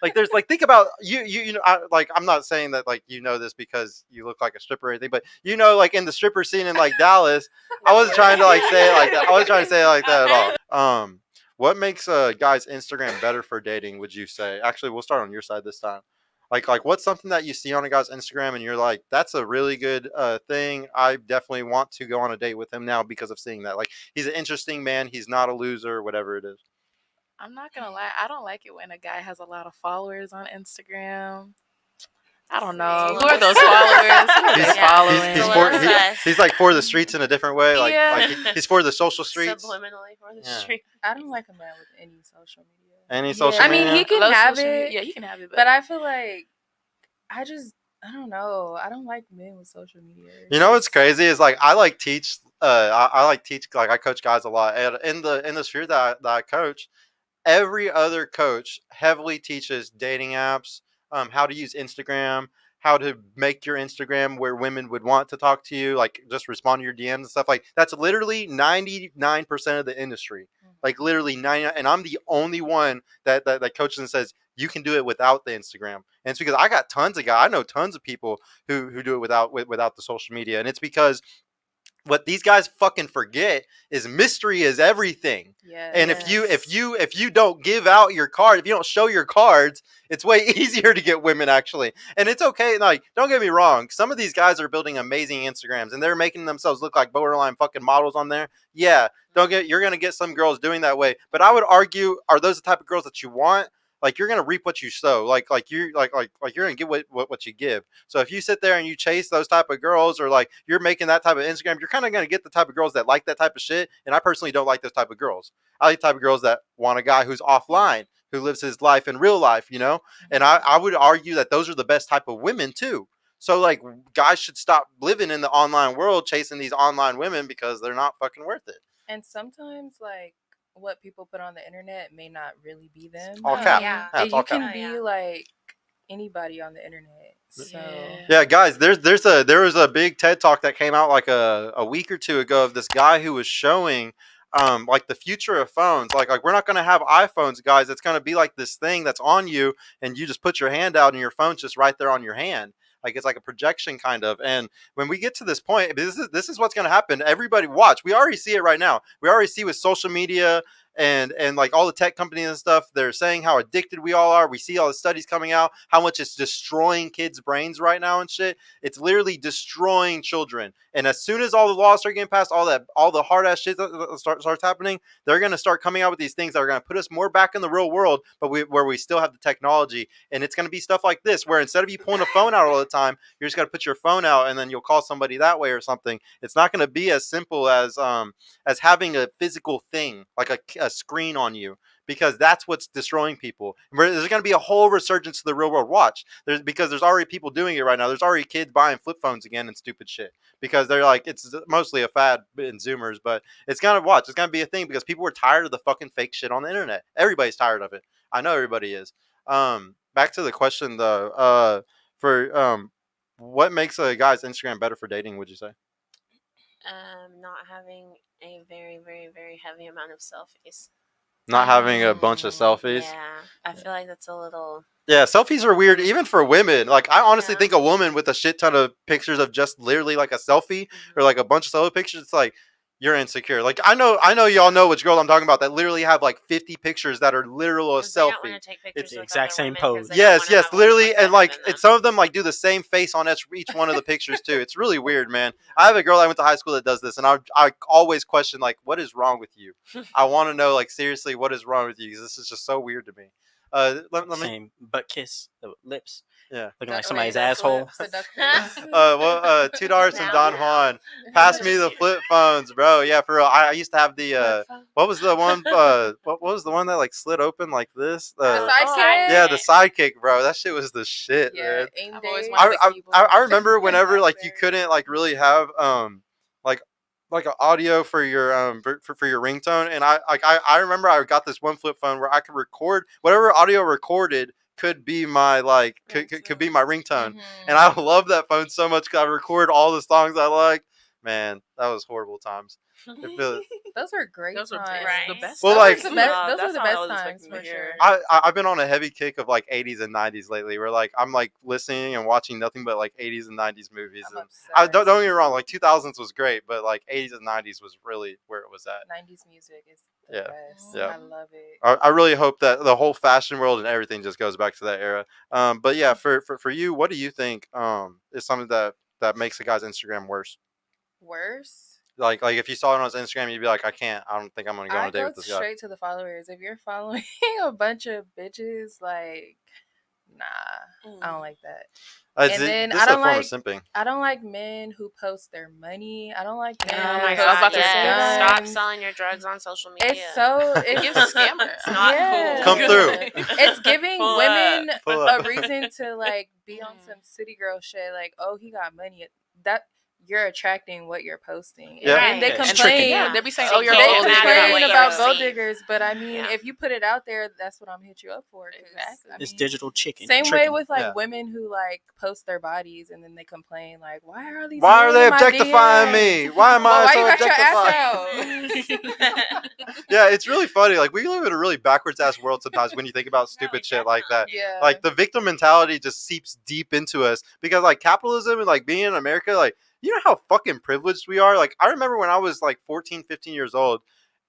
Like there's like think about you know I'm not saying that like you know this because you look like a stripper or anything, but you know like in the stripper scene in like Dallas, I wasn't trying to like say it like that. I wasn't trying to say it like that at all. What makes a guy's Instagram better for dating? Would you say? Actually, we'll start on your side this time. Like what's something that you see on a guy's Instagram and you're like, that's a really good thing. I definitely want to go on a date with him now because of seeing that. Like he's an interesting man. He's not a loser. Whatever it is. I'm not gonna lie, I don't like it when a guy has a lot of followers on Instagram. I don't know. Who are those followers? Who are they following? He's like for the streets in a different way. Like, Yeah. he's for the social streets. Subliminally for the street. I don't like a man with any social media. Any social media? I mean, he can have it. Yeah, he can have it. But I feel like I don't know. I don't like men with social media. You know what's crazy is like I like teach. I like teach. Like I coach guys a lot, and in the sphere that I coach, every other coach heavily teaches dating apps, how to use Instagram, how to make your Instagram where women would want to talk to you, like just respond to your DMs and stuff. Like that's literally 99% of the industry. Like literally 99, and I'm the only one that coaches and says you can do it without the Instagram. And it's because I got tons of guys. I know tons of people who do it without the social media, and it's because what these guys fucking forget is mystery is everything. Yes. And if you don't give out your card, if you don't show your cards, it's way easier to get women actually. And it's okay. Like, don't get me wrong. Some of these guys are building amazing Instagrams and they're making themselves look like borderline fucking models on there. Yeah, you're gonna get some girls doing that way. But I would argue, are those the type of girls that you want? Like you're gonna reap what you sow. Like you're gonna get what you give. So if you sit there and you chase those type of girls, or like you're making that type of Instagram, you're kind of gonna get the type of girls that like that type of shit. And I personally don't like those type of girls. I like the type of girls that want a guy who's offline, who lives his life in real life, you know. And I would argue that those are the best type of women too. So like guys should stop living in the online world chasing these online women because they're not fucking worth it. And sometimes like what people put on the internet may not really be them. All cap. Yeah. That's all You cap. can be like anybody on the internet. So yeah, guys, there was a big TED talk that came out like a week or two ago of this guy who was showing like the future of phones. Like we're not gonna have iPhones, guys. It's gonna be like this thing that's on you, and you just put your hand out, and your phone's just right there on your hand. Like it's like a projection kind of. And when we get to this point, this is what's going to happen. Everybody watch. We already see it right now. We already see with social media and like all the tech companies and stuff. They're saying how addicted we all are. We see all the studies coming out, how much it's destroying kids' brains right now and shit. It's literally destroying children. And as soon as all the laws start getting passed, all the hard ass shit starts happening, they're going to start coming out with these things that are going to put us more back in the real world, but where we still have the technology. And it's going to be stuff like this, where instead of you pulling a phone out all the time, you're just got to put your phone out and then you'll call somebody that way or something. It's not going to be as simple as having a physical thing like a screen on you, because that's what's destroying people. There's going to be a whole resurgence to the real world. Watch, because there's already people doing it right now. There's already kids buying flip phones again and stupid shit because they're like, it's mostly a fad in Zoomers, but it's going to be a thing because people are tired of the fucking fake shit on the internet. Everybody's tired of it. I know everybody is. Back to the question though, for what makes a guy's Instagram better for dating, would you say? Not having a very, very, very heavy amount of selfies. Not having a bunch of selfies? Yeah. I feel like that's a little... Yeah, selfies are weird even for women. Like, I honestly think a woman with a shit ton of pictures of just literally like a selfie or like a bunch of solo pictures, it's like, you're insecure. Like, I know y'all know which girl I'm talking about that literally have like 50 pictures that are literal a selfie. It's the exact same pose. Yes, literally. And like, some of them like do the same face on each one of the pictures too. It's really weird, man. I have a girl I went to high school that does this, and I always question like, what is wrong with you? I want to know, like, seriously, what is wrong with you? Because this is just so weird to me. Let me... Same butt kiss, the lips. Yeah. Looking like somebody's asshole. $2 from Don Juan. Pass me the flip phones, bro. Yeah, for real. I used to have the what was the one what was the one that like slid open like this? The sidekick? Yeah, the sidekick, bro. That shit was the shit, man. I remember whenever like you couldn't like really have like an audio for your for your ringtone, and I remember I got this one flip phone where I could record whatever audio recorded could be my like could be my ringtone, and I love that phone so much because I record all the songs I like. Man, that was horrible times. It feels- Those were great Those were times. Right. the best. Well, Those like- were the best. Nah, Those were that's the not what I best was times expecting for to hear. sure. I've been on a heavy kick of like 80s and 90s lately, where like I'm like listening and watching nothing but like 80s and 90s movies. I'm And obsessed. don't get me wrong, like 2000s was great, but like 80s and 90s was really where it was at. 90s music is the Yeah. best. Yeah. I love it. I really hope that the whole fashion world and everything just goes back to that era. But yeah, for you, what do you think is something that makes a guy's Instagram worse? Worse? Like if you saw it on his Instagram, you'd be like, I don't think I'm gonna go on I a date go with this guy. straight to the followers. If you're following a bunch of bitches, like, nah, I don't like that. This and then is I a don't form like- of simping. I don't like men who post their money. I don't like men. Oh who my post God, I was about to their say that. Stop guns. selling your drugs on social media. It's so It gives scammers. It's not cool. Come through. It's giving Pull women Pull a up. reason to like be on some city girl shit. Like, oh, he got money. That you're attracting what you're posting. Yeah. And they Yeah, it's complain. tricking you. Yeah, they be saying, So "Oh, you're you They can't gold matter digger." what complain you about see. gold diggers, but I mean, Yeah. if you put it out there, that's what I'm gonna hit you up for. 'Cause, Exactly. I It's mean, digital chicken. same way tricking. with like Yeah. women who like post their bodies and then they complain like, why are these? Why are men they in my objectifying DMs? me? Why am Well, I why so you got your objectified? ass out? Yeah, it's really funny. Like we live in a really backwards ass world sometimes when you think about stupid shit like that. Yeah. Like the victim mentality just seeps deep into us because like capitalism and like being in America, like you know how fucking privileged we are. Like I remember when I was like 14, 15 years old,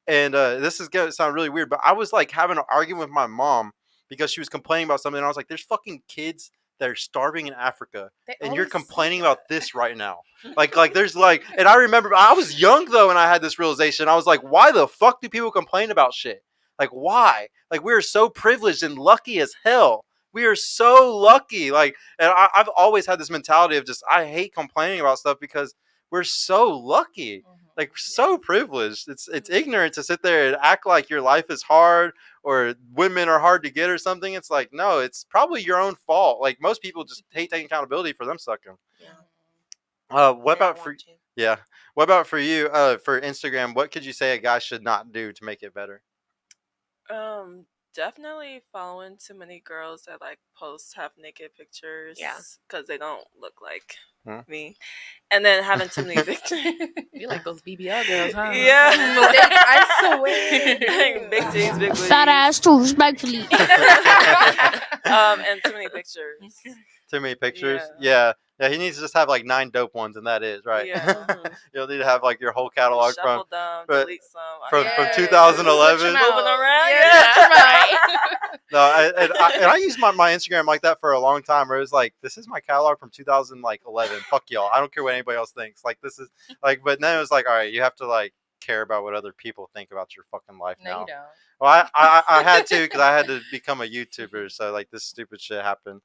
and this is gonna sound really weird, but I was like having an argument with my mom because she was complaining about something, and I was like, "There's fucking kids that are starving in Africa, They and you're always say complaining that. about this right now." Like there's like, and I remember I was young though, and I had this realization. I was like, "Why the fuck do people complain about shit? Like why? Like we are so privileged and lucky as hell." We are so lucky. Like, and I've always had this mentality of just, I hate complaining about stuff because we're so lucky. Like, so privileged. It's ignorant to sit there and act like your life is hard or women are hard to get or something. It's like, no, it's probably your own fault. Like, most people just hate taking accountability for them sucking. What about for yeah? What about for you? For Instagram, what could you say a guy should not do to make it better? Definitely following too many girls that like post half naked pictures. Yeah. Because they don't look like Hmm. me, and then having too many pictures. You like those BBL girls, huh? Yeah. I swear. Big titties, big booties. Fat ass too, respectfully. And too many pictures. Too many pictures? Yeah. Yeah, he needs to just have like 9 dope ones, and that is, right? Yeah. You'll need to have like your whole catalog from Shuffle them, but- delete some. from Yes. 2011. Switch 'em out. Moving around, Yeah, switch 'em out. No, and I used my Instagram like that for a long time. Where it was like, this is my catalog from 2011. Fuck y'all. I don't care what anybody else thinks. Like this is like, but then it was like, all right, you have to like care about what other people think about your fucking life No, now. you don't. Well, I had to because I had to become a YouTuber. So like this stupid shit happened.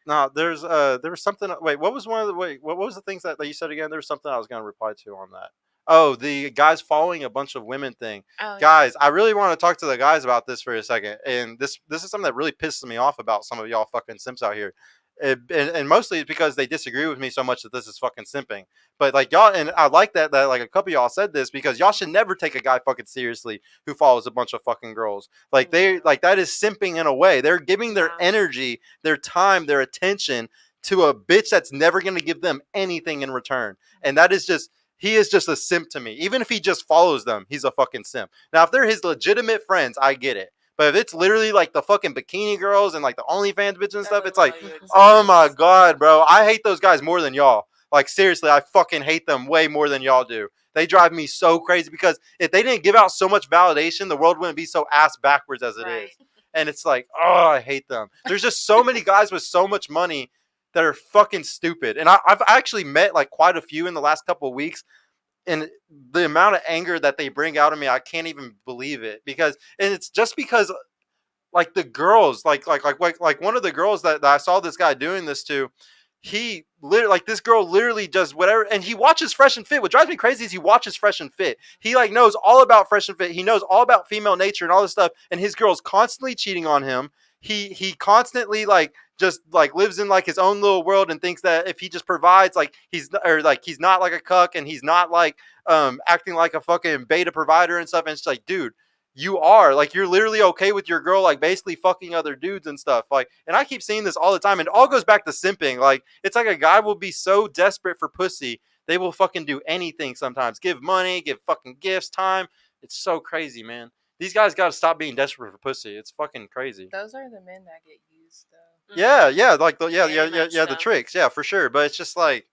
No, there was something. Wait, what was what was the things that you said again? There was something I was going to reply to on that. Oh, the guys following a bunch of women thing. Oh, Guys, I really want to talk to the guys about this for a second. And this is something that really pisses me off about some of y'all fucking simps out here. And mostly it's because they disagree with me so much that this is fucking simping. But like y'all, and I like that like a couple of y'all said this because y'all should never take a guy fucking seriously who follows a bunch of fucking girls. Like they like that is simping in a way. They're giving their energy, their time, their attention to a bitch that's never going to give them anything in return. And that is just, he is just a simp to me. Even if he just follows them, he's a fucking simp. Now, if they're his legitimate friends, I get it. But if it's literally like the fucking bikini girls and like the OnlyFans bitches and stuff, it's like, oh my God, bro. I hate those guys more than y'all. Like, seriously, I fucking hate them way more than y'all do. They drive me so crazy because if they didn't give out so much validation, the world wouldn't be so ass backwards as it is. And it's like, oh, I hate them. There's just so many guys with so much money that are fucking stupid. And I've actually met like quite a few in the last couple of weeks. And the amount of anger that they bring out of me, I can't even believe it. Because, and it's just because like the girls, like one of the girls that I saw this guy doing this to, he literally, like this girl literally does whatever, and he watches Fresh and Fit. What drives me crazy is he watches Fresh and Fit. He like knows all about Fresh and Fit. He knows all about female nature and all this stuff, and his girl's constantly cheating on him. He constantly like just like lives in like his own little world and thinks that if he just provides, like he's not like a cuck and he's not like acting like a fucking beta provider and stuff. And it's like, dude, you are like, you're literally okay with your girl like basically fucking other dudes and stuff. Like, and I keep seeing this all the time, and it all goes back to simping. Like, it's like a guy will be so desperate for pussy They will fucking do anything sometimes. Give money, give fucking gifts, time. It's so crazy, man. These guys got to stop being desperate for pussy. It's fucking crazy. Those are the men that get used, though. Yeah, yeah, like the Very much the so. tricks, yeah, for sure. But it's just like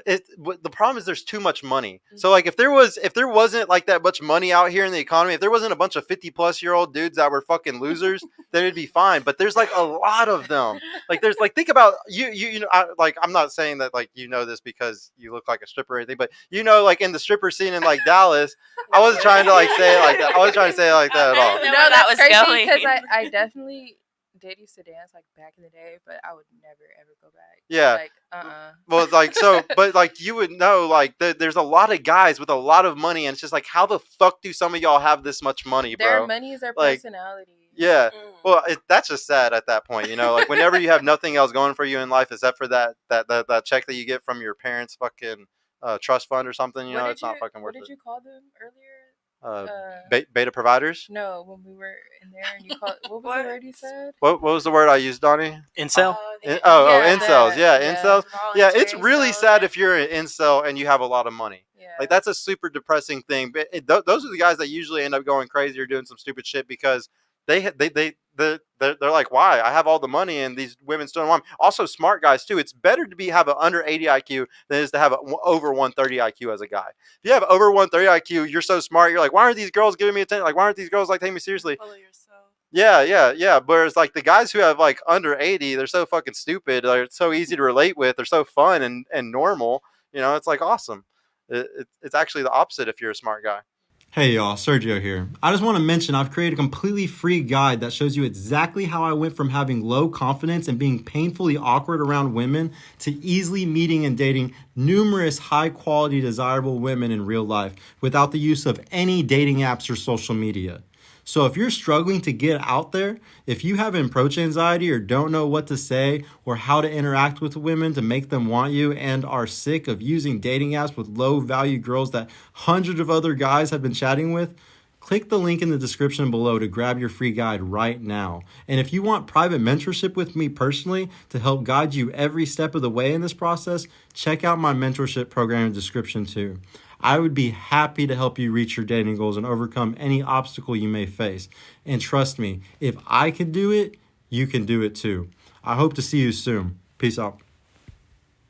the problem is there's too much money. So like if there wasn't like that much money out here in the economy, if there wasn't a bunch of 50-plus-year-old dudes that were fucking losers, then it'd be fine. But there's like a lot of them. Like there's like, think about you know, I'm not saying that like you know this because you look like a stripper or anything, but you know, like in the stripper scene in like Dallas, I wasn't trying to like say it like that. I wasn't trying to say it like that at all. know No, where that that's was crazy going. because I definitely did used to dance like back in the day, but I would never ever go back. Yeah. Like Well, like so, but like you would know, like there's a lot of guys with a lot of money, and it's just like, how the fuck do some of y'all have this much money, bro? Their money is their Like, personality. Yeah. Mm. Well, that's just sad at that point, you know. Like whenever you have nothing else going for you in life except for that check that you get from your parents' fucking trust fund or something, you know, it's not fucking worth What did it. you call them earlier? Beta providers. No, when we were in there and you called, what was the word you said? What was the word I used, Donnie? Incel. Oh, Yeah, incels. that, Yeah, yeah. incels. We're all Yeah, into it's really incels, sad yeah. if you're an incel and you have a lot of money. Yeah. Like that's a super depressing thing. But those are the guys that usually end up going crazy or doing some stupid shit because they're like, why? I have all the money and these women still don't want me. Also, smart guys too. It's better to have an under 80 IQ than it is to have an over 130 IQ as a guy. If you have over 130 IQ, you're so smart. You're like, why aren't these girls giving me attention? Like, why aren't these girls like taking me seriously? Follow yourself. Yeah. Whereas like the guys who have like under 80, they're so fucking stupid. They're so easy to relate with. They're so fun and normal. You know, it's like awesome. It's actually the opposite if you're a smart guy. Hey y'all, Sergio here. I just want to mention I've created a completely free guide that shows you exactly how I went from having low confidence and being painfully awkward around women to easily meeting and dating numerous high quality desirable women in real life without the use of any dating apps or social media. So if you're struggling to get out there, if you have approach anxiety or don't know what to say or how to interact with women to make them want you and are sick of using dating apps with low value girls that hundreds of other guys have been chatting with, click the link in the description below to grab your free guide right now. And if you want private mentorship with me personally to help guide you every step of the way in this process, check out my mentorship program in the description too. I would be happy to help you reach your dating goals and overcome any obstacle you may face. And trust me, if I can do it, you can do it too. I hope to see you soon. Peace out.